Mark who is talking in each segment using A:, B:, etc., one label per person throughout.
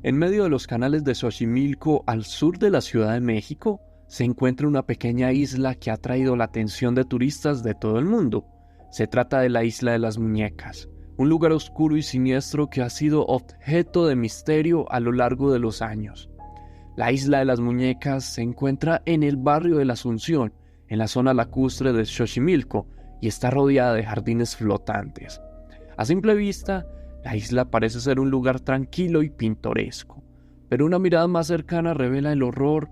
A: En medio de los canales de Xochimilco, al sur de la Ciudad de México, se encuentra una pequeña isla que ha traído la atención de turistas de todo el mundo. Se trata de la Isla de las Muñecas, un lugar oscuro y siniestro que ha sido objeto de misterio a lo largo de los años. La Isla de las Muñecas se encuentra en el barrio de la Asunción, en la zona lacustre de Xochimilco, y está rodeada de jardines flotantes. A simple vista, la isla parece ser un lugar tranquilo y pintoresco, pero una mirada más cercana revela el horror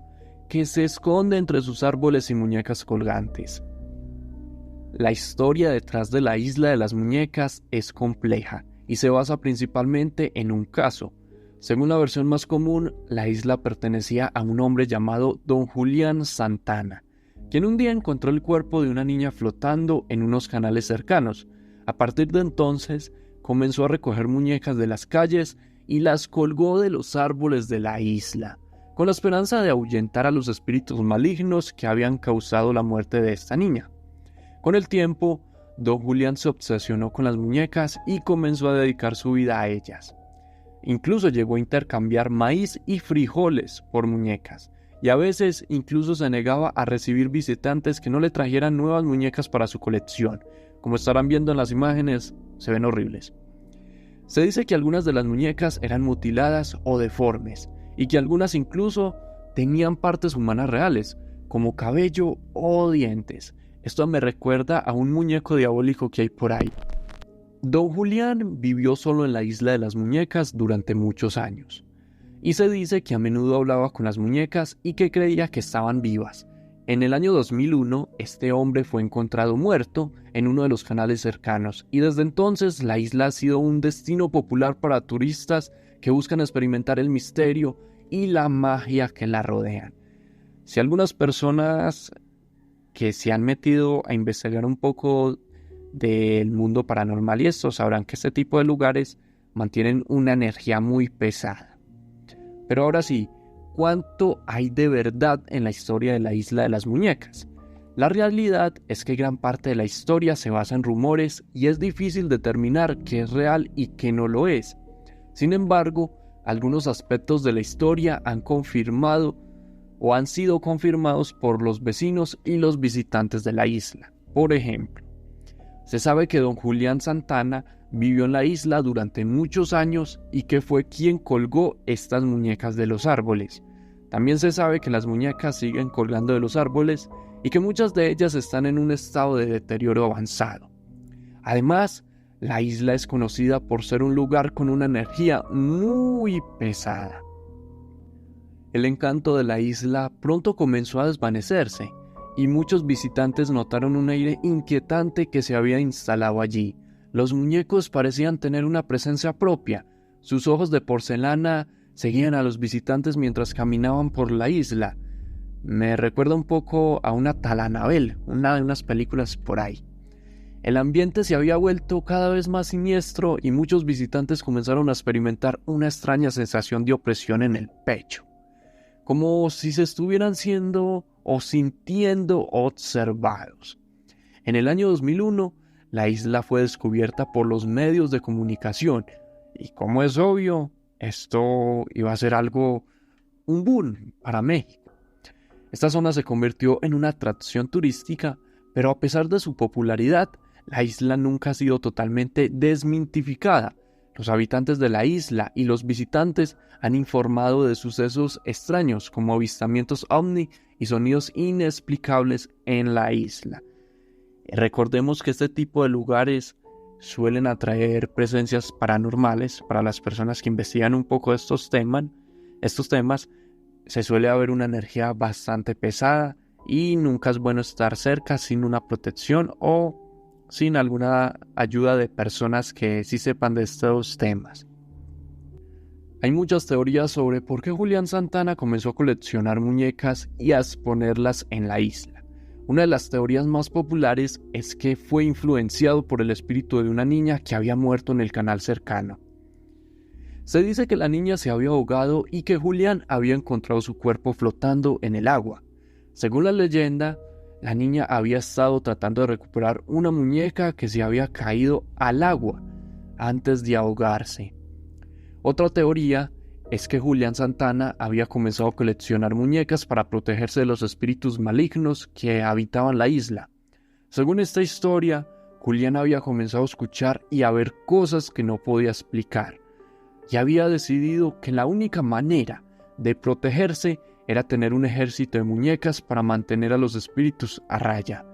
A: que se esconde entre sus árboles y muñecas colgantes. La historia detrás de la Isla de las Muñecas es compleja y se basa principalmente en un caso. Según la versión más común, la isla pertenecía a un hombre llamado Don Julián Santana, quien un día encontró el cuerpo de una niña flotando en unos canales cercanos. A partir de entonces, comenzó a recoger muñecas de las calles y las colgó de los árboles de la isla, con la esperanza de ahuyentar a los espíritus malignos que habían causado la muerte de esta niña. Con el tiempo, Don Julián se obsesionó con las muñecas y comenzó a dedicar su vida a ellas. Incluso llegó a intercambiar maíz y frijoles por muñecas, y a veces incluso se negaba a recibir visitantes que no le trajeran nuevas muñecas para su colección. Como estarán viendo en las imágenes, se ven horribles. Se dice que algunas de las muñecas eran mutiladas o deformes, y que algunas incluso tenían partes humanas reales, como cabello o dientes. Esto me recuerda a un muñeco diabólico que hay por ahí. Don Julián vivió solo en la Isla de las Muñecas durante muchos años, y se dice que a menudo hablaba con las muñecas y que creía que estaban vivas. En el año 2001, este hombre fue encontrado muerto en uno de los canales cercanos, y desde entonces la isla ha sido un destino popular para turistas que buscan experimentar el misterio y la magia que la rodean. Si algunas personas que se han metido a investigar un poco del mundo paranormal y esto sabrán que este tipo de lugares mantienen una energía muy pesada. Pero ahora sí, ¿cuánto hay de verdad en la historia de la Isla de las Muñecas? La realidad es que gran parte de la historia se basa en rumores y es difícil determinar qué es real y qué no lo es. Sin embargo, algunos aspectos de la historia han confirmado o han sido confirmados por los vecinos y los visitantes de la isla. Por ejemplo, se sabe que Don Julián Santana vivió en la isla durante muchos años y que fue quien colgó estas muñecas de los árboles. También se sabe que las muñecas siguen colgando de los árboles y que muchas de ellas están en un estado de deterioro avanzado. Además, la isla es conocida por ser un lugar con una energía muy pesada. El encanto de la isla pronto comenzó a desvanecerse y muchos visitantes notaron un aire inquietante que se había instalado allí. Los muñecos parecían tener una presencia propia. Sus ojos de porcelana seguían a los visitantes mientras caminaban por la isla. Me recuerda un poco a una tal Annabelle, una de unas películas por ahí. El ambiente se había vuelto cada vez más siniestro y muchos visitantes comenzaron a experimentar una extraña sensación de opresión en el pecho, como si se estuvieran siendo o sintiendo observados. En el año 2001, la isla fue descubierta por los medios de comunicación y, como es obvio, esto iba a ser un boom para México. Esta zona se convirtió en una atracción turística, pero a pesar de su popularidad, la isla nunca ha sido totalmente desmitificada. Los habitantes de la isla y los visitantes han informado de sucesos extraños como avistamientos ovni y sonidos inexplicables en la isla. Recordemos que este tipo de lugares suelen atraer presencias paranormales para las personas que investigan un poco estos temas. Se suele haber una energía bastante pesada y nunca es bueno estar cerca sin una protección o sin alguna ayuda de personas que sí sepan de estos temas. Hay muchas teorías sobre por qué Julián Santana comenzó a coleccionar muñecas y a exponerlas en la isla. Una de las teorías más populares es que fue influenciado por el espíritu de una niña que había muerto en el canal cercano. Se dice que la niña se había ahogado y que Julián había encontrado su cuerpo flotando en el agua. Según la leyenda, la niña había estado tratando de recuperar una muñeca que se había caído al agua antes de ahogarse. Otra teoría es que Julián Santana había comenzado a coleccionar muñecas para protegerse de los espíritus malignos que habitaban la isla. Según esta historia, Julián había comenzado a escuchar y a ver cosas que no podía explicar, y había decidido que la única manera de protegerse era tener un ejército de muñecas para mantener a los espíritus a raya.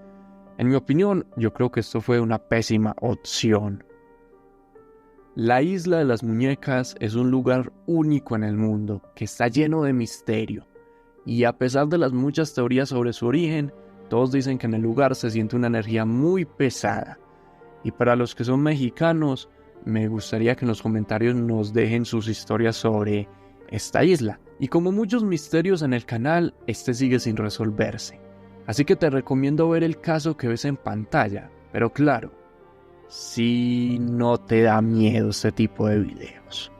A: En mi opinión, yo creo que esto fue una pésima opción. La Isla de las Muñecas es un lugar único en el mundo, que está lleno de misterio, y a pesar de las muchas teorías sobre su origen, todos dicen que en el lugar se siente una energía muy pesada. Y para los que son mexicanos, me gustaría que en los comentarios nos dejen sus historias sobre esta isla. Y como muchos misterios en el canal, este sigue sin resolverse. Así que te recomiendo ver el caso que ves en pantalla, pero claro, si no te da miedo este tipo de videos.